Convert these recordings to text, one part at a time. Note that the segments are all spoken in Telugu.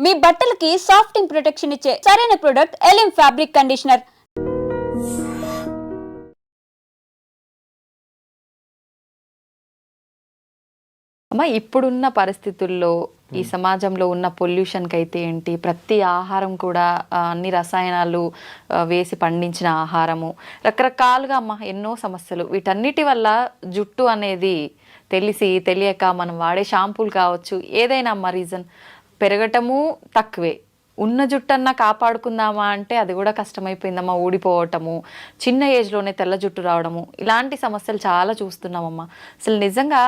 మీ బట్టలకి సాఫ్టింగ్ ప్రొటెక్షన్ ఇచ్చే సరైన ప్రొడక్ట్ ఎలిమ్ ఫ్యాబ్రిక్ కండిషనర్. అమ్మ, ఇప్పుడున్న పరిస్థితుల్లో ఈ సమాజంలో ఉన్న పొల్యూషన్కి అయితే ఏంటి, ప్రతి ఆహారం కూడా అన్ని రసాయనాలు వేసి పండించిన ఆహారము, రకరకాలుగా అమ్మ ఎన్నో సమస్యలు. వీటన్నిటి వల్ల జుట్టు అనేది తెలియక మనం వాడే షాంపూలు కావచ్చు, ఏదైనా అమ్మ రీజన్ పెరగటము తక్కువే. ఉన్న జుట్టన్నా కాపాడుకుందామా అంటే అది కూడా కష్టమైపోయిందమ్మా. ఊడిపోవటము, చిన్న ఏజ్లోనే తెల్ల జుట్టు రావడము, ఇలాంటి సమస్యలు చాలా చూస్తున్నామమ్మా. అసలు నిజంగా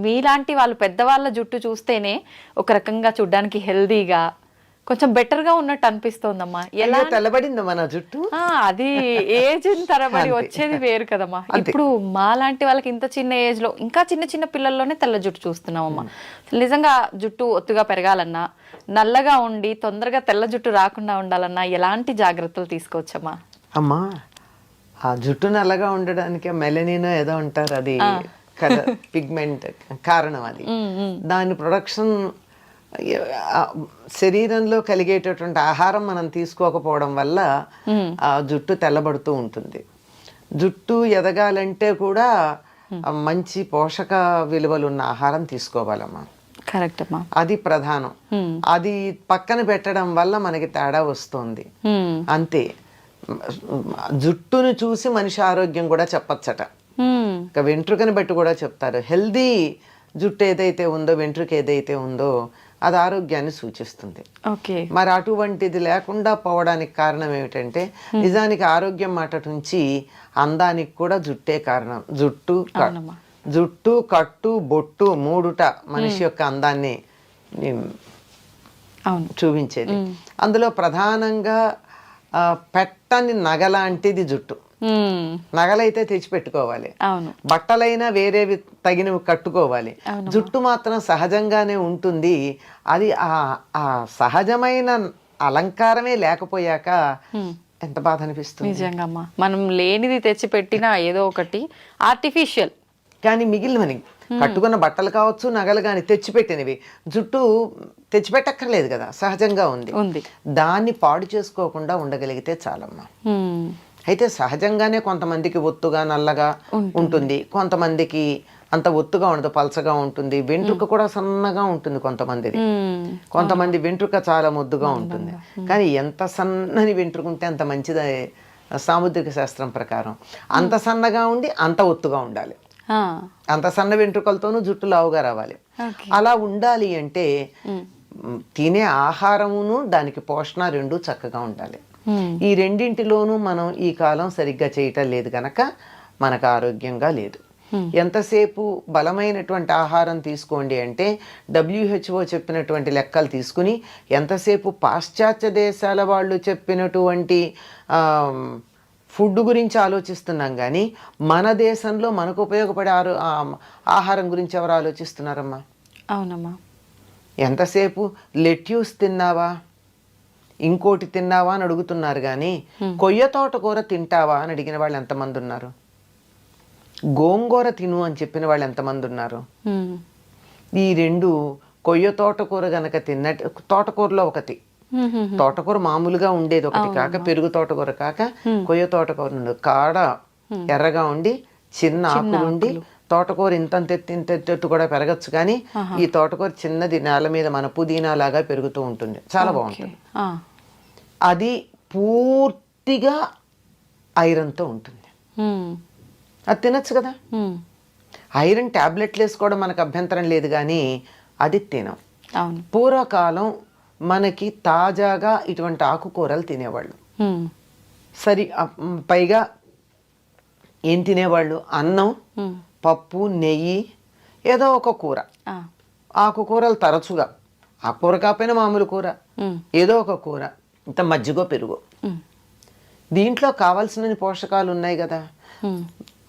మీలాంటి వాళ్ళు పెద్దవాళ్ళ జుట్టు చూస్తేనే ఒక రకంగా చూడ్డానికి హెల్దీగా కొంచెం బెటర్గా ఉన్నట్టు అనిపిస్తోందమ్మా. ఎలా తెల్లబడిందమ్మా నా జుట్టు? అది ఏజ్ తరబడి వచ్చేది వేరు కదమ్మా. ఇప్పుడు మా లాంటి వాళ్ళకి ఇంత చిన్న ఏజ్ లో, ఇంకా చిన్న చిన్న పిల్లల్లోనే తెల్ల జుట్టు చూస్తున్నామమ్మా. నిజంగా జుట్టు ఒత్తుగా పెరగాలన్నా, నల్లగా ఉండి తొందరగా తెల్ల జుట్టు రాకుండా ఉండాలన్నా ఎలాంటి జాగ్రత్తలు తీసుకోవచ్చమ్మా? అమ్మా, ఆ జుట్టు నల్లగా ఉండడానికి మెలనిన్ ఏదో అంటారు, అది పిగ్మెంట్ కారణం. అది దాని ప్రొడక్షన్ శరీరంలో కలిగేటటువంటి ఆహారం మనం తీసుకోకపోవడం వల్ల ఆ జుట్టు తెల్లబడుతూ ఉంటుంది. జుట్టు ఎదగాలంటే కూడా మంచి పోషక విలువలు ఉన్న ఆహారం తీసుకోవాలమ్మా. కరెక్ట్ అమ్మా, అది ప్రధానం. అది పక్కన పెట్టడం వల్ల మనకి తేడా వస్తుంది అంతే. జుట్టును చూసి మనిషి ఆరోగ్యం కూడా చెప్పచ్చట. ఇక వెంట్రుకని బట్టి కూడా చెప్తారు. హెల్దీ జుట్టు ఏదైతే ఉందో, వెంట్రుక ఏదైతే ఉందో అది ఆరోగ్యాన్ని సూచిస్తుంది. మరి అటువంటిది లేకుండా పోవడానికి కారణం ఏమిటంటే, నిజానికి ఆరోగ్యం మాట నుంచి అందానికి కూడా జుట్టే కారణం. జుట్టు కట్టు బొట్టు మూడుట మనిషి యొక్క అందాన్ని చూపించేది. అందులో ప్రధానంగా పెట్టని నగలాంటిది జుట్టు. నగలైతే తెచ్చిపెట్టుకోవాలి, బట్టలైనా వేరేవి తగినవి కట్టుకోవాలి. జుట్టు మాత్రం సహజంగానే ఉంటుంది. అది ఆ సహజమైన అలంకారమే లేకపోయాక ఎంత బాధ అనిపిస్తుంది. నిజంగా మనం లేనిది తెచ్చి పెట్టినా ఏదో ఒకటి ఆర్టిఫిషియల్. కానీ మిగిలినవి కట్టుకున్న బట్టలు కావచ్చు, నగలు కానీ తెచ్చిపెట్టినవి జుట్టు తెచ్చిపెట్టక్కర్లేదు కదా, సహజంగా ఉంది. దాన్ని పాడు చేసుకోకుండా ఉండగలిగితే చాలమ్మా. అయితే సహజంగానే కొంతమందికి ఒత్తుగా నల్లగా ఉంటుంది, కొంతమందికి అంత ఒత్తుగా ఉండదు, పలచగా ఉంటుంది. వెంట్రుక కూడా సన్నగా ఉంటుంది కొంతమంది వెంట్రుక చాలా ముద్దుగా ఉంటుంది. కానీ ఎంత సన్నని వెంట్రుక ఉంటే అంత మంచిది సాముద్రిక శాస్త్రం ప్రకారం. అంత సన్నగా ఉండి అంత ఒత్తుగా ఉండాలి. అంత సన్న వెంట్రుకలతోనూ జుట్టు లావుగా రావాలి. అలా ఉండాలి అంటే తినే ఆహారమును దానికి పోషణ రెండు చక్కగా ఉండాలి. ఈ రెండింటిలోనూ మనం ఈ కాలం సరిగ్గా చేయటం లేదు కనుక మనకు ఆరోగ్యంగా లేదు. ఎంతసేపు బలమైనటువంటి ఆహారం తీసుకోండి అంటే WHO చెప్పినటువంటి లెక్కలు తీసుకుని, ఎంతసేపు పాశ్చాత్య దేశాల వాళ్ళు చెప్పినటువంటి ఫుడ్ గురించి ఆలోచిస్తున్నాం కానీ మన దేశంలో మనకు ఉపయోగపడే ఆహారం గురించి ఎవరు ఆలోచిస్తున్నారమ్మా? అవునమ్మా. ఎంతసేపు లెట్యూస్ తిన్నావా, ఇంకోటి తిన్నావా అని అడుగుతున్నారు కానీ కొయ్య తోటకూర తింటావా అని అడిగిన వాళ్ళు ఎంతమంది ఉన్నారు? గోంగూర తిను అని చెప్పిన వాళ్ళు ఎంతమంది ఉన్నారు? ఈ రెండు, కొయ్య తోటకూర గనక తిన్నట్టు, తోటకూరలో ఒకటి, తోటకూర మామూలుగా ఉండేది ఒకటి కాక, పెరుగు తోటకూర కాక కొయ్య తోటకూర కాడ ఎర్రగా ఉండి చిన్న ఆకులుండి, తోటకూర ఇంతెత్తు కూడా పెరగచ్చు కానీ ఈ తోటకూర చిన్నది నేల మీద మన పుదీనా లాగా పెరుగుతూ ఉంటుంది, చాలా బాగుంటుంది. అది పూర్తిగా ఐరన్తో ఉంటుంది. అది తినచ్చు కదా. ఐరన్ ట్యాబ్లెట్లు వేసుకోవడం మనకు అభ్యంతరం లేదు కానీ అది తినం. పూర్వకాలం మనకి తాజాగా ఇటువంటి ఆకుకూరలు తినేవాళ్ళు. సరి పైగా ఏం తినేవాళ్ళు? అన్నం, పప్పు, నెయ్యి, ఏదో ఒక కూర. ఆకుకూరలు తరచుగా, ఆ కూర కాకపోయినా మామూలు కూర, ఏదో ఒక కూర, ఇంత మజ్జిగో పెరుగు. దీంట్లో కావాల్సిన పోషకాలు ఉన్నాయి కదా.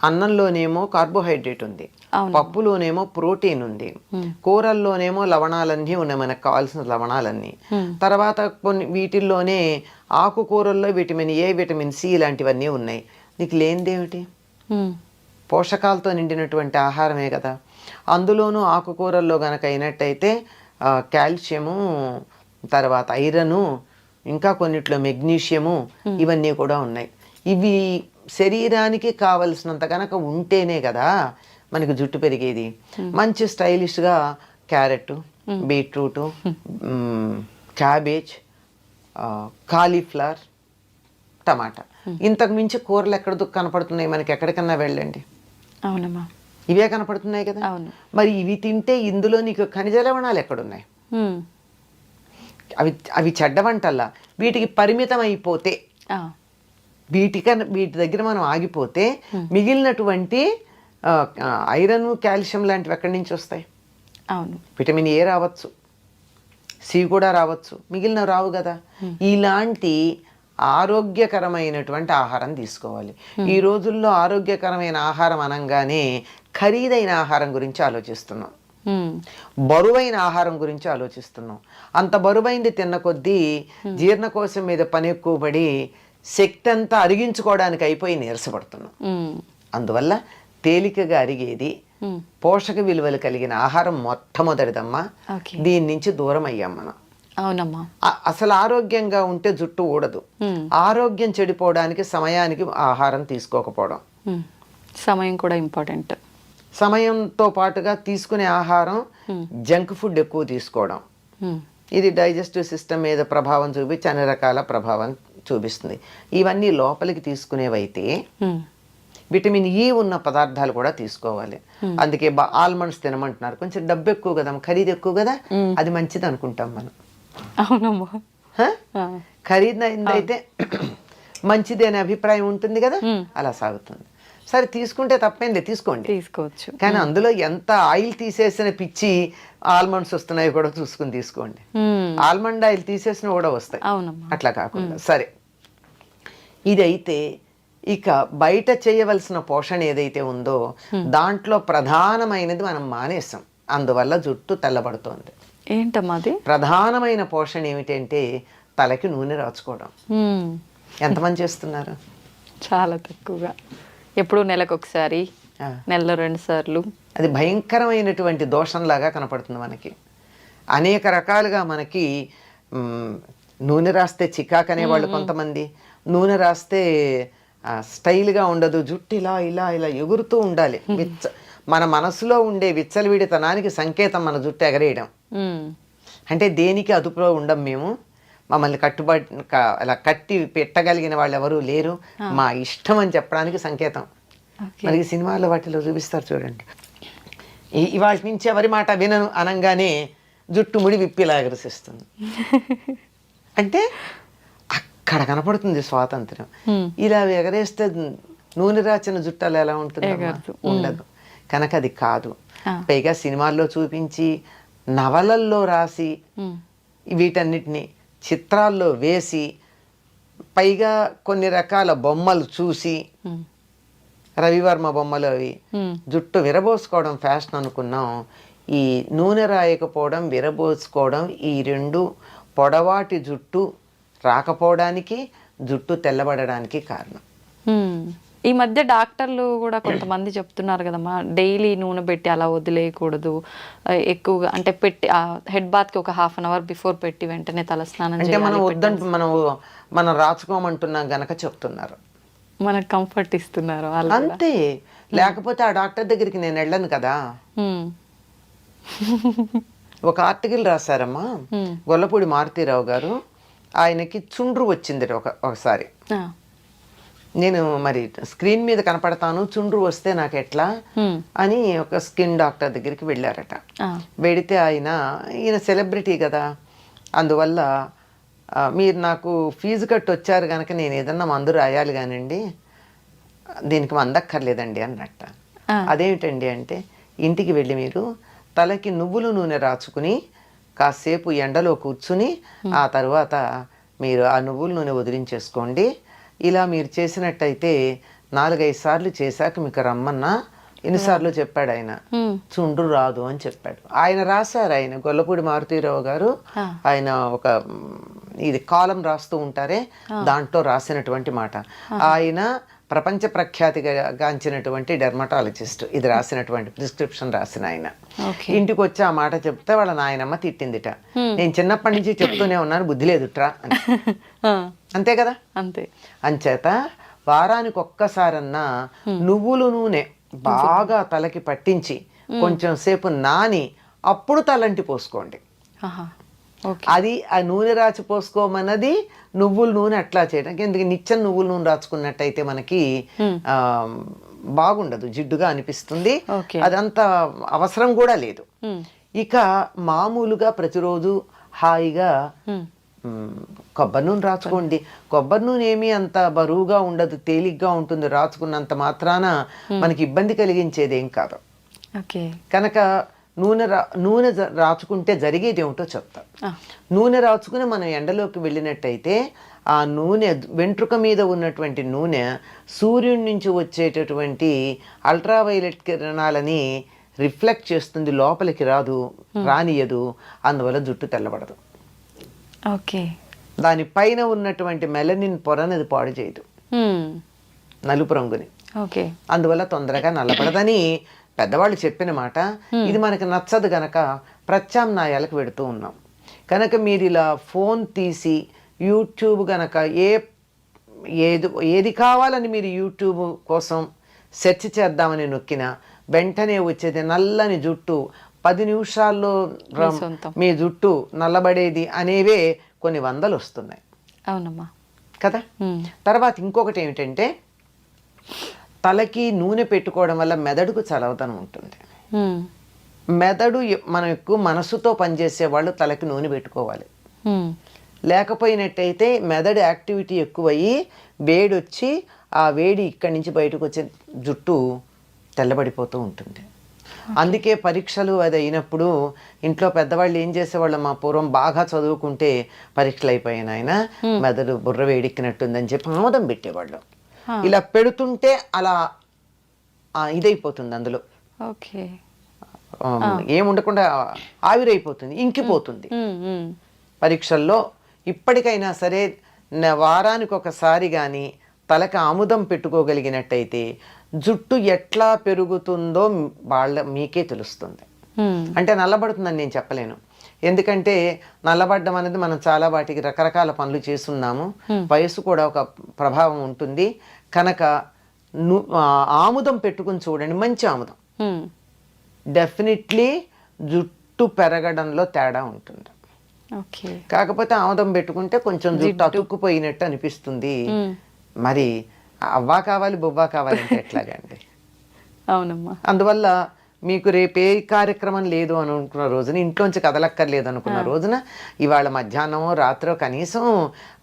అన్నంలోనేమో కార్బోహైడ్రేట్ ఉంది, పప్పులోనేమో ప్రోటీన్ ఉంది, కూరల్లోనేమో లవణాలన్నీ ఉన్నాయి, మనకు కావాల్సిన లవణాలన్నీ. తర్వాత కొన్ని వీటిల్లోనే ఆకుకూరల్లో విటమిన్ ఏ, విటమిన్ సి ఇలాంటివన్నీ ఉన్నాయి. నీకు లేనిదేమిటి? పోషకాలతో నిండినటువంటి ఆహారమే కదా. అందులోనూ ఆకుకూరల్లో గనక అయినట్టయితే కాల్షియము, తర్వాత ఐరను, ఇంకా కొన్నిట్లో మెగ్నీషియము, ఇవన్నీ కూడా ఉన్నాయి. ఇవి శరీరానికి కావలసినంత కనుక ఉంటేనే కదా మనకి జుట్టు పెరిగేది. మంచి స్టైలిష్గా క్యారెట్, బీట్రూటు, క్యాబేజ్, కాలీఫ్లవర్, టమాటా, ఇంతకు మించి కూరలు ఎక్కడ కనపడుతున్నాయి మనకి? ఎక్కడికన్నా వెళ్ళండి, అవునమ్మా, ఇవే కనపడుతున్నాయి కదా. అవును. మరి ఇవి తింటే ఇందులో నీకు ఖనిజ లవణాలు ఎక్కడున్నాయి? అవి అవి చెడ్డ వంటల్లా. వీటికి పరిమితం అయిపోతే, వీటి దగ్గర మనం ఆగిపోతే మిగిలినటువంటి ఐరన్, కాల్షియం లాంటివి ఎక్కడి నుంచి వస్తాయి? అవును. విటమిన్ ఏ రావచ్చు, సి కూడా రావచ్చు, మిగిలినవి రావు కదా. ఇలాంటి ఆరోగ్యకరమైనటువంటి ఆహారం తీసుకోవాలి. ఈ రోజుల్లో ఆరోగ్యకరమైన ఆహారం అనగానే ఖరీదైన ఆహారం గురించి ఆలోచిస్తున్నాం, బరువైన ఆహారం గురించి ఆలోచిస్తున్నాం. అంత బరువైంది తిన్న కొద్దీ జీర్ణకోశం మీద పని ఎక్కువ పడి శక్తి అంతా అరిగించుకోవడానికి అయిపోయి నీరసపడుతున్నాం. అందువల్ల తేలికగా అరిగేది, పోషక విలువలు కలిగిన ఆహారం మొట్టమొదటిదమ్మా. దీని నుంచి దూరం అయ్యాం మనం. అవునమ్మా. అసలు ఆరోగ్యంగా ఉంటే జుట్టు ఊడదు. ఆరోగ్యం చెడిపోవడానికి సమయానికి ఆహారం తీసుకోకపోవడం, సమయం కూడా ఇంపార్టెంట్. సమయంతో పాటుగా తీసుకునే ఆహారం జంక్ ఫుడ్ ఎక్కువ తీసుకోవడం, ఇది డైజెస్టివ్ సిస్టమ్ మీద ప్రభావం చూపించి అన్ని రకాల ప్రభావం చూపిస్తుంది. ఇవన్నీ లోపలికి తీసుకునేవైతే విటమిన్ ఈ ఉన్న పదార్థాలు కూడా తీసుకోవాలి. అందుకే ఆల్మండ్స్ తినమంటున్నారు. కొంచెం డబ్బు ఎక్కువ కదా, ఖరీదు ఎక్కువ కదా, అది మంచిది అనుకుంటాం మనం. అవునమ్మా. ఖరీదైందైతే మంచిది అనే అభిప్రాయం ఉంటుంది కదా, అలా సాగుతుంది. సరే, తీసుకుంటే తప్పేంది, తీసుకోవచ్చు. కానీ అందులో ఎంత ఆయిల్ తీసేసిన పిచ్చి ఆల్మండ్స్ వస్తున్నాయో కూడా చూసుకుని తీసుకోండి. ఆల్మండ్ ఆయిల్ తీసేసిన కూడా వస్తాయి, అట్లా కాకుండా. సరే, ఇదైతే ఇక బయట చేయవలసిన పోషణ ఏదైతే ఉందో దాంట్లో ప్రధానమైనది మనం మానేసాం. అందువల్ల జుట్టు తెల్లబడుతోంది. ఏంటమ్మా అది? ప్రధానమైన పోషణ ఏమిటంటే తలకి నూనె రాచుకోవడం. ఎంతమంది చేస్తున్నారు? చాలా తక్కువగా. ఎప్పుడు నెలకు ఒకసారి, నెలలో 2 సార్లు. అది భయంకరమైనటువంటి దోషంలాగా కనపడుతుంది మనకి. అనేక రకాలుగా మనకి నూనె రాస్తే చికాకు అనేవాళ్ళు కొంతమంది, నూనె రాస్తే స్టైల్గా ఉండదు, జుట్టు ఇలా ఇలా ఇలా ఎగురుతూ ఉండాలి. మన మనసులో ఉండే విచ్చలవిడితనానికి సంకేతం మన జుట్టు ఎగరేయడం. అంటే దేనికి అదుపులో ఉండం మేము, మమ్మల్ని అలా కట్టి పెట్టగలిగిన వాళ్ళు ఎవరూ లేరు, మా ఇష్టం అని చెప్పడానికి సంకేతం. మనకి సినిమాల్లో వాటిలో చూపిస్తారు చూడండి, ఇవాళ నుంచి ఎవరి మాట వినను అనగానే జుట్టు ముడి విప్పిలా ఎగరసిస్తుంది. అంటే అక్కడ కనపడుతుంది స్వాతంత్రం. ఇలా ఎగరేస్తే నూనె రాచిన జుట్టాలు ఎలా ఉంటుంది? ఉండదు. కనుక అది కాదు. పైగా సినిమాల్లో చూపించి, నవలల్లో రాసి, వీటన్నిటిని చిత్రాల్లో వేసి, పైగా కొన్ని రకాల బొమ్మలు చూసి, రవివర్మ బొమ్మలు అవి, జుట్టు విరబోసుకోవడం ఫ్యాషన్ అనుకున్నాం. ఈ నూనె రాయకపోవడం, విరబోసుకోవడం, ఈ రెండు పొడవాటి జుట్టు రాకపోవడానికి, జుట్టు తెల్లబడడానికి కారణం. ఈ మధ్య డాక్టర్లు కూడా కొంతమంది చెప్తున్నారు కదమ్మా, డైలీ నూనె పెట్టి అలా వదిలేయకూడదు, ఎక్కువగా అంటే పెట్టి హెడ్ బాత్కి ఒక 1/2 అవర్ బిఫోర్ పెట్టి వెంటనే తలస్నానం అంటే మనం వద్దంటే మనం రాచుకోమంటున్నాం గనక చెప్తున్నారు, మనకు కంఫర్ట్ ఇస్తున్నారు అంతే. లేకపోతే ఆ డాక్టర్ దగ్గరికి నేను వెళ్ళను కదా. ఒక ఆర్టికల్ రాశారమ్మా గొల్లపూడి మారుతీరావు గారు, ఆయనకి చుండ్రు వచ్చింది ఒకసారి. నేను మరి స్క్రీన్ మీద కనపడతాను, చుండ్రు వస్తే నాకు ఎట్లా అని ఒక స్కిన్ డాక్టర్ దగ్గరికి వెళ్ళారట. వెడితే ఈయన సెలబ్రిటీ కదా, అందువల్ల మీరు నాకు ఫీజు కట్టి వచ్చారు కనుక నేను ఏదన్నా మందు రాయాలి కానండి, దీనికి మందక్కర్లేదండి అన్నట్ట. అదేమిటండి అంటే, ఇంటికి వెళ్ళి మీరు తలకి నువ్వుల నూనె రాచుకుని కాసేపు ఎండలో కూర్చుని ఆ తర్వాత మీరు ఆ నువ్వుల నూనె వదిలించేసుకోండి. ఇలా మీరు చేసినట్టయితే 4-5 సార్లు చేశాక మీకు రమ్మన్నా, ఎన్నిసార్లు చెప్పాడు ఆయన, చుండ్రు రాదు అని చెప్పాడు. ఆయన రాశారు, ఆయన గొల్లపూడి మారుతీరావు గారు, ఆయన ఒక ఇది కాలం రాస్తూ ఉంటారే, దాంట్లో రాసినటువంటి మాట. ఆయన ప్రపంచ ప్రఖ్యాతిగాంచినటువంటి డెర్మటాలజిస్ట్ ఇది రాసినటువంటి ప్రిస్క్రిప్షన్ రాసిన ఆయన. ఓకే. ఇంటికి వచ్చి ఆ మాట చెప్తే వాళ్ళ నాయనమ్మ తిట్టిందిట, నేను చిన్నప్పటి నుంచి చెప్తూనే ఉన్నాను బుద్ధి లేదుట్రా అని. అంతే కదా. అంతే. అంచేత వారానికి ఒక్కసారన్నా నువ్వుల నూనె బాగా తలకి పట్టించి కొంచెం సేపు నాని అప్పుడు తలంటి పోసుకోండి. ఆహా. ఓకే. అది ఆ నూనె రాచి పోసుకోమన్నది నువ్వుల నూనె అట్లా చేయడానికి. ఎందుకు నిత్యం నువ్వుల నూనె రాచుకున్నట్టయితే మనకి బాగుండదు, జిడ్డుగా అనిపిస్తుంది, ఓకే. అదంత అవసరం కూడా లేదు. ఇక మామూలుగా ప్రతిరోజు హాయిగా కొబ్బరి నూనె రాచుకోండి. కొబ్బరి నూనె ఏమీ అంత బరువుగా ఉండదు, తేలిగ్గా ఉంటుంది. రాచుకున్నంత మాత్రాన మనకి ఇబ్బంది కలిగించేది ఏం కాదు. ఓకే. కనుక నూనె రాచుకుంటే జరిగేది ఏమిటో చెప్తా. నూనె రాచుకుని మనం ఎండలోకి వెళ్ళినట్టయితే ఆ నూనె వెంట్రుక మీద ఉన్నటువంటి నూనె సూర్యుడి నుంచి వచ్చేటటువంటి అల్ట్రావైలెట్ కిరణాలని రిఫ్లెక్ట్ చేస్తుంది, లోపలికి రానియదు. అందువల్ల జుట్టు తెల్లబడదు. ఓకే. దానిపైన ఉన్నటువంటి మెలనిన్ పొరని అది పాడు చేయదు, నలుపు రంగుని. ఓకే. అందువల్ల తొందరగా నల్లబడదని పెద్దవాళ్ళు చెప్పిన మాట. ఇది మనకి నచ్చదు గనక ప్రత్యామ్నాయాలకు పెడుతూ ఉన్నాం. కనుక మీరు ఇలా ఫోన్ తీసి యూట్యూబ్ గనక ఏది కావాలని మీరు యూట్యూబ్ కోసం సెర్చ్ చేద్దామని నొక్కినా వెంటనే వచ్చేది నల్లని జుట్టు, 10 నిమిషాల్లో మీ జుట్టు నల్లబడేది అనేవే కొన్ని వందలు వస్తున్నాయి. అవునమ్మా కదా. తర్వాత ఇంకొకటి ఏమిటంటే తలకి నూనె పెట్టుకోవడం వల్ల మెదడుకు చలవతనం ఉంటుంది. మెదడు మనం ఎక్కువ మనసుతో పనిచేసే వాళ్ళు తలకి నూనె పెట్టుకోవాలి. లేకపోయినట్టయితే మెదడు యాక్టివిటీ ఎక్కువయ్యి వేడి వచ్చి ఆ వేడి ఇక్కడి నుంచి బయటకు వచ్చే జుట్టు తెల్లబడిపోతూ ఉంటుంది. అందుకే పరీక్షలు అది అయినప్పుడు ఇంట్లో పెద్దవాళ్ళు ఏం చేసేవాళ్ళు, మా పూర్వం బాగా చదువుకుంటే పరీక్షలు అయిపోయిన ఆయన మెదడు బుర్ర వేడెక్కినట్టుందని చెప్పి ఆమోదం పెట్టేవాళ్ళు. ఇలా పెడుతుంటే అలా ఇదైపోతుంది, అందులో ఏముండకుండా ఆవిరైపోతుంది, ఇంకిపోతుంది. పరీక్షల్లో ఇప్పటికైనా సరే వారానికి ఒకసారి కానీ తలకి ఆముదం పెట్టుకోగలిగినట్టయితే జుట్టు ఎట్లా పెరుగుతుందో మీకే తెలుస్తుంది. అంటే నల్లబడుతుందని నేను చెప్పలేను, ఎందుకంటే నల్లబడ్డం అనేది మనం చాలా వాటికి రకరకాల పనులు చేస్తున్నాము, వయసు కూడా ఒక ప్రభావం ఉంటుంది. కనుక ఆముదం పెట్టుకుని చూడండి, మంచి ఆముదం, డెఫినెట్లీ జుట్టు పెరగడంలో తేడా ఉంటుంది. కాకపోతే ఆముదం పెట్టుకుంటే కొంచెం జుట్టు అతుక్కుపోయినట్టు అనిపిస్తుంది. మరి అవ్వా కావాలి బొవ్వా కావాలంటే ఎట్లాగండి. అవునమ్మా. అందువల్ల మీకు రేపే కార్యక్రమం లేదు అని అనుకున్న రోజున, ఇంట్లోంచి కదలక్కర్లేదు అనుకున్న రోజున ఇవాళ మధ్యాహ్నం రాత్రో కనీసం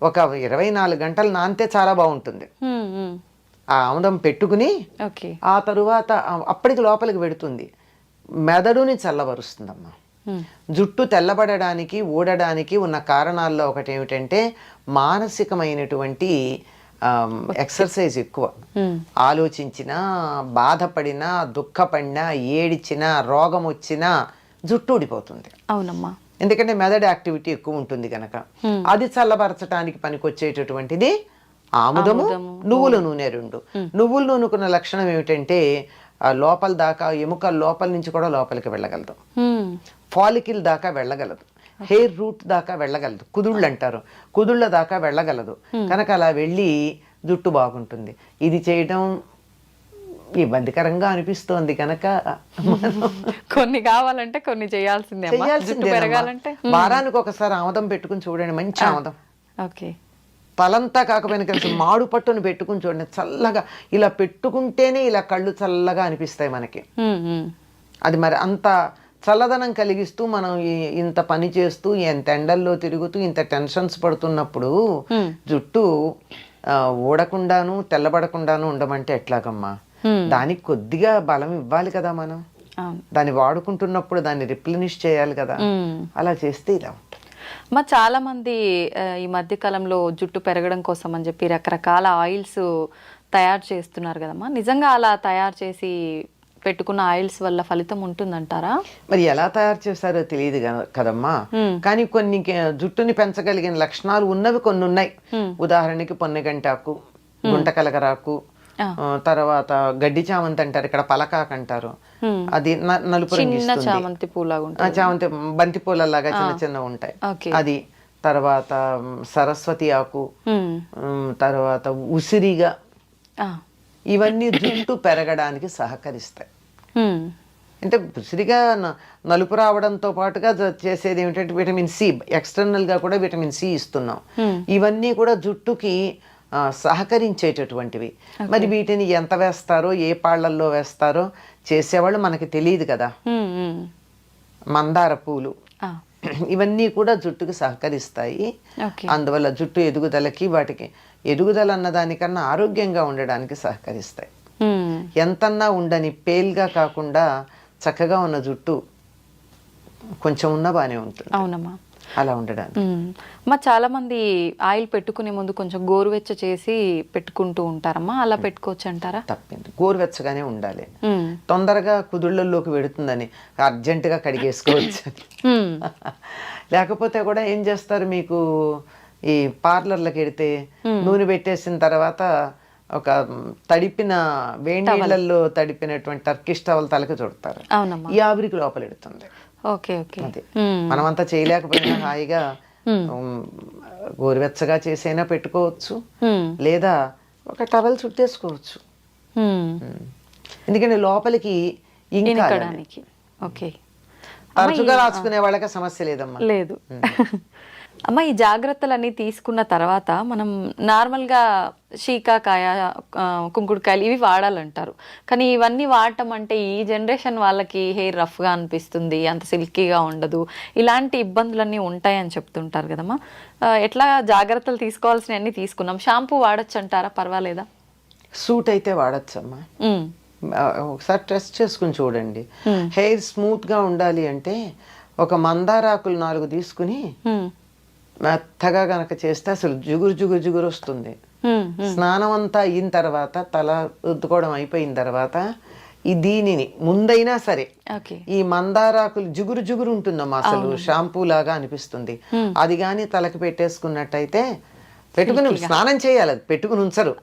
ఒక 24 గంటలు నానితే చాలా బాగుంటుంది. ఆ ఆముదం పెట్టుకుని ఆ తరువాత అప్పటికి లోపలికి పెడుతుంది, మెదడుని చల్లబరుస్తుందమ్మా. జుట్టు తెల్లబడడానికి ఊడడానికి ఉన్న కారణాల్లో ఒకటి ఏమిటంటే మానసికమైనటువంటి ఎక్సర్సైజ్ ఎక్కువ. ఆలోచించినా, బాధపడినా, దుఃఖపడినా, ఏడిచినా, రోగం వచ్చినా జుట్టు ఊడిపోతుంది. అవునమ్మా. ఎందుకంటే మెదడు యాక్టివిటీ ఎక్కువ ఉంటుంది కనుక. అది చల్లబరచడానికి పనికొచ్చేటటువంటిది ఆముదము, నువ్వుల నూనె. రెండు నువ్వుల నూనెకున్న లక్షణం ఏమిటంటే లోపల దాకా, ఎముకల లోపల నుంచి కూడా లోపలికి వెళ్ళగలదు, ఫాలికిల్ దాకా వెళ్ళగలదు, హెయిర్ రూట్ దాకా వెళ్ళగలదు, కుదుళ్ళు అంటారు, కుదుళ్ళ దాకా వెళ్ళగలదు. కనుక అలా వెళ్ళి జుట్టు బాగుంటుంది. ఇది చేయడం ఇబ్బందికరంగా అనిపిస్తోంది కనుక కొన్ని కావాలంటే కొన్ని చేయాల్సిందే. వారానికి ఒకసారి ఆముదం పెట్టుకుని చూడండి, మంచి ఆముదం. ఓకే. తలంతా కాకపోయినా కలిసి మాడు పట్టును పెట్టుకుని చూడండి, చల్లగా. ఇలా పెట్టుకుంటేనే ఇలా కళ్ళు చల్లగా అనిపిస్తాయి మనకి. అది మరి అంత చల్లదనం కలిగిస్తూ మనం ఇంత పని చేస్తూ, ఎంత ఎండల్లో తిరుగుతూ, ఇంత టెన్షన్స్ పడుతున్నప్పుడు జుట్టు ఊడకుండాను తెల్లబడకుండాను ఉండమంటే ఎట్లాగమ్మా? దానికి కొద్దిగా బలం ఇవ్వాలి కదా మనం. దాన్ని వాడుకుంటున్నప్పుడు దాన్ని రిప్లెనిష్ చేయాలి కదా. అలా చేస్తే ఇలా ఉంటుంది. చాలా మంది ఈ మధ్య కాలంలో జుట్టు పెరగడం కోసం అని చెప్పి రకరకాల ఆయిల్స్ తయారు చేస్తున్నారు కదమ్మా. నిజంగా అలా తయారు చేసి పెట్టుకున్న ఆయిల్స్ వల్ల ఫలితం ఉంటుందంటారా? మరి ఎలా తయారు చేస్తారో తెలియదు కదమ్మా. కానీ కొన్ని జుట్టుని పెంచగలిగిన లక్షణాలు ఉన్నవి కొన్ని ఉన్నాయి. ఉదాహరణకి పొన్నగంటాకు, గుంటకలగరాకు, తర్వాత గడ్డి చామంతి అంటారు, ఇక్కడ పలకాక్ అంటారు, అది నలుపు రంగు చిన్న ఇస్తుంది. చామంతి పూలాగా ఉంటుంది. చామంతి బంతి పూలలాగా చిన్న చిన్న ఉంటాయి అది. తర్వాత సరస్వతి ఆకు, తర్వాత ఉసిరిగా, ఇవన్నీ జుట్టు పెరగడానికి సహకరిస్తాయి. అంటే ఉసిరిగా నలుపు రావడంతో పాటుగా చేసేది ఏమిటంటే విటమిన్ సి, ఎక్స్టర్నల్ గా కూడా విటమిన్ సి ఇస్తున్నాం. ఇవన్నీ కూడా జుట్టుకి సహకరించేటటువంటివి. మరి వీటిని ఎంత వేస్తారో, ఏ పాళ్లల్లో వేస్తారో చేసేవాళ్ళు మనకి తెలియదు కదా. మందార పూలు ఇవన్నీ కూడా జుట్టుకి సహకరిస్తాయి. అందువల్ల జుట్టు ఎదుగుదలకి, వాటికి ఎదుగుదల అన్నదానికన్నా ఆరోగ్యంగా ఉండడానికి సహకరిస్తాయి. ఎంతన్నా ఉండని పేల్గా కాకుండా చక్కగా ఉన్న జుట్టు కొంచెం ఉన్నా బానే ఉంటుంది. అవునమ్మా, అలా ఉండడానికి. చాలా మంది ఆయిల్ పెట్టుకునే ముందు కొంచెం గోరువెచ్చ చేసి పెట్టుకుంటూ ఉంటారమ్మా, అలా పెట్టుకోవచ్చు అంటారా? తప్పింది, గోరువెచ్చగానే ఉండాలి. తొందరగా కుదుళ్ళల్లోకి వెడుతుందని అర్జెంటుగా కడిగేసుకోవచ్చు. లేకపోతే కూడా ఏం చేస్తారు, మీకు ఈ పార్లర్లకు వెడితే నూనె పెట్టేసిన తర్వాత ఒక తడిపిన వేడి నీళ్ళల్లో తడిపినటువంటి టర్కిష్ టవల్ తలకి చుడతారు. ఈ ఆవిరికి లోపల ఎడుతుంది. మనమంతా చేయలేకపోయినా హాయిగా గోరువెచ్చగా చేసైనా పెట్టుకోవచ్చు, లేదా ఒక టవల్ చుట్టేసుకోవచ్చు. ఎందుకంటే లోపలికి ఇంకడానికి తరచుగా రాసుకునే వాళ్ళకి సమస్య లేదమ్మా. లేదు అమ్మ. ఈ జాగ్రత్తలన్నీ తీసుకున్న తర్వాత మనం నార్మల్గా శీకాకాయ, కుంకుడుకాయలు ఇవి వాడాలంటారు. కానీ ఇవన్నీ వాడటం అంటే ఈ జనరేషన్ వాళ్ళకి హెయిర్ రఫ్గా అనిపిస్తుంది, అంత సిల్కీగా ఉండదు, ఇలాంటి ఇబ్బందులన్నీ ఉంటాయని చెప్తుంటారు కదమ్మా. ఎట్లా జాగ్రత్తలు తీసుకోవాల్సినవన్నీ తీసుకున్నాం. షాంపూ వాడచ్చు అంటారా, పర్వాలేదా? సూట్ అయితే వాడచ్చమ్మా. ఒకసారి టెస్ట్ చేసుకుని చూడండి. హెయిర్ స్మూత్ గా ఉండాలి అంటే ఒక మందారాకులు 4 తీసుకుని మెత్తగా గనక చేస్తే అసలు జిగురు వస్తుంది. స్నానం అంతా అయిన తర్వాత, తల రుద్దుకోవడం అయిపోయిన తర్వాత దీనిని ముందైనా సరే ఈ మందారాకులు జిగురు ఉంటుందమ్మా, అసలు షాంపూ లాగా అనిపిస్తుంది. అది గాని తలకి పెట్టేసుకున్నట్టయితే, పెట్టుకుని స్నానం చేయాలి, అది పెట్టుకుని ఉంచరు.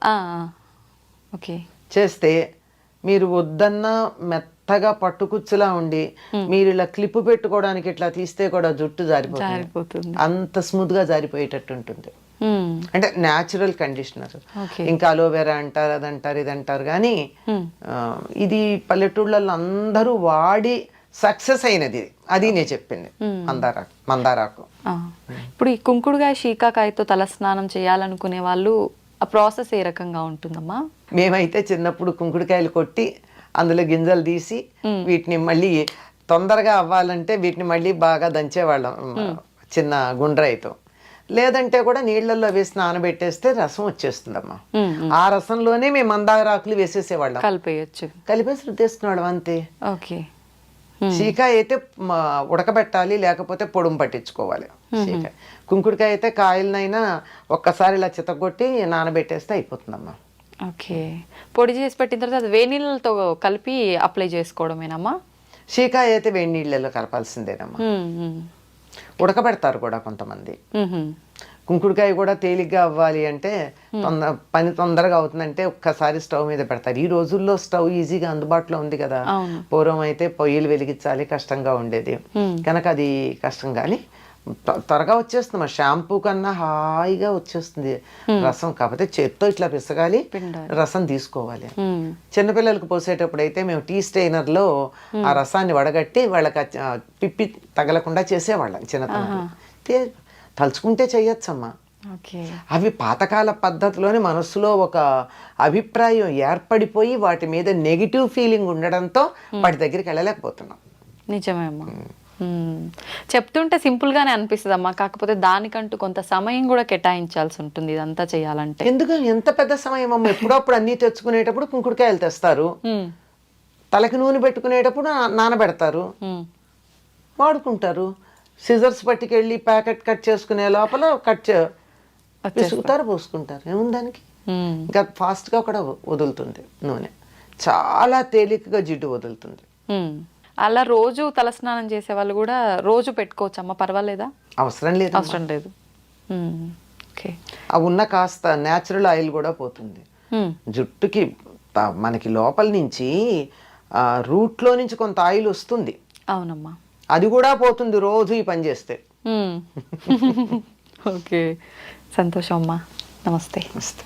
చేస్తే మీరు వద్దన్నా మెత్తగా పట్టుకుచ్చులా ఉండి మీరు ఇలా క్లిప్ పెట్టుకోవడానికి ఇట్లా తీస్తే కూడా జుట్టు జారిపోతుంది. అంత స్మూత్ గా జారిపోయేటట్టు ఉంటుంది. అంటే న్యాచురల్ కండిషనర్. ఇంకా అలోవెరా అంటారు, అదంటారు, ఇదంటారు. కానీ ఇది పల్లెటూళ్ళల్లో అందరూ వాడి సక్సెస్ అయినది. అది నేను చెప్పింది మందారాకు. ఇప్పుడు ఈ కుంకుడుకాయ, శీకాకాయతో తలస్నానం చేయాలనుకునే వాళ్ళు ఆ ప్రాసెస్ ఏ రకంగా ఉంటుందమ్మా? మేమైతే చిన్నప్పుడు కుంకుడుకాయలు కొట్టి అందులో గింజలు తీసి వీటిని మళ్ళీ తొందరగా అవ్వాలంటే వీటిని మళ్ళీ బాగా దంచేవాళ్ళం చిన్న గుండ్రాయితో. లేదంటే కూడా నీళ్లలో వేసి నానబెట్టేస్తే రసం వచ్చేస్తుందమ్మా. ఆ రసంలోనే మేము మందారాకులు వేసేసేవాళ్ళం. కలిపేసి రుద్దేసుకునేవాళ్ళం అంతే. శీకాయ అయితే ఉడకబెట్టాలి, లేకపోతే పొడుము పట్టించుకోవాలి. శీకాయ. కుంకుడుకాయ అయితే కాయలనైనా ఒక్కసారి ఇలా చితగొట్టి నానబెట్టేస్తే అయిపోతుందమ్మా. పొడి చేసి పెట్టిన తర్వాత అది వేడి నీళ్ళతో కలిపి అప్లై చేసుకోవడమేనమ్మా? శీకాయ అయితే వేడి నీళ్ళలో కలపాల్సిందేనమ్మా. ఉడకబెడతారు కూడా కొంతమంది. కుంకుడుకాయ కూడా తేలిగ్గా అవ్వాలి అంటే, పని తొందరగా అవుతుందంటే ఒక్కసారి స్టవ్ మీద పెడతారు. ఈ రోజుల్లో స్టవ్ ఈజీగా అందుబాటులో ఉంది కదా. పూర్వం అయితే పొయ్యిలు వెలిగించాలి, కష్టంగా ఉండేది కనుక అది కష్టం. కానీ త్వరగా వచ్చేస్తుంది. షాంపూ కన్నా హాయిగా వచ్చేస్తుంది రసం. కాకపోతే చేత్తో ఇట్లా పిసగాలి, రసం తీసుకోవాలి. చిన్నపిల్లలకు పోసేటప్పుడు అయితే మేము టీ స్టెయినర్ లో ఆ రసాన్ని వడగట్టి వాళ్ళకి పిప్పి తగలకుండా చేసేవాళ్ళం చిన్నతనంలో. తలుచుకుంటే చెయ్యొచ్చమ్మా. అవి పాతకాల పద్ధతిలోనే మనస్సులో ఒక అభిప్రాయం ఏర్పడిపోయి వాటి మీద నెగిటివ్ ఫీలింగ్ ఉండడంతో వాటి దగ్గరికి వెళ్ళలేకపోతున్నాం. నిజమే అమ్మా. చెప్తుంటే సింపుల్ గానే అనిపిస్తుంది అమ్మా, కాకపోతే దానికంటూ కొంత సమయం కూడా కేటాయించాల్సి ఉంటుంది ఇదంతా చేయాలంటే. ఎందుకు ఎంత పెద్ద సమయం అమ్మ? ఎప్పుడప్పుడు అన్ని తెచ్చుకునేటప్పుడు కుంకుడుకాయలు తెస్తారు, తలకి నూనె పెట్టుకునేటప్పుడు నానబెడతారు, వాడుకుంటారు. సిజర్స్ పట్టుకెళ్ళి ప్యాకెట్ కట్ చేసుకునే లోపల విసుగుతారు, పోసుకుంటారు. ఏముందానికి? ఇంకా ఫాస్ట్ గా కూడా వదులుతుంది నూనె, చాలా తేలికగా జిడ్డు వదులుతుంది. అలా రోజు తలస్నానం చేసే వాళ్ళు కూడా రోజు పెట్టుకోవచ్చు అమ్మ, పర్వాలేదా? అవసరం లేదు. ఆ ఉన్న కాస్త న్యాచురల్ ఆయిల్ కూడా పోతుంది. జుట్టుకి మనకి లోపల నుంచి రూట్లో నుంచి కొంత ఆయిల్ వస్తుంది, అవునమ్మా. అది కూడా పోతుంది రోజు ఈ పని చేస్తే. ఓకే, సంతోషం అమ్మా. నమస్తే. నమస్తే.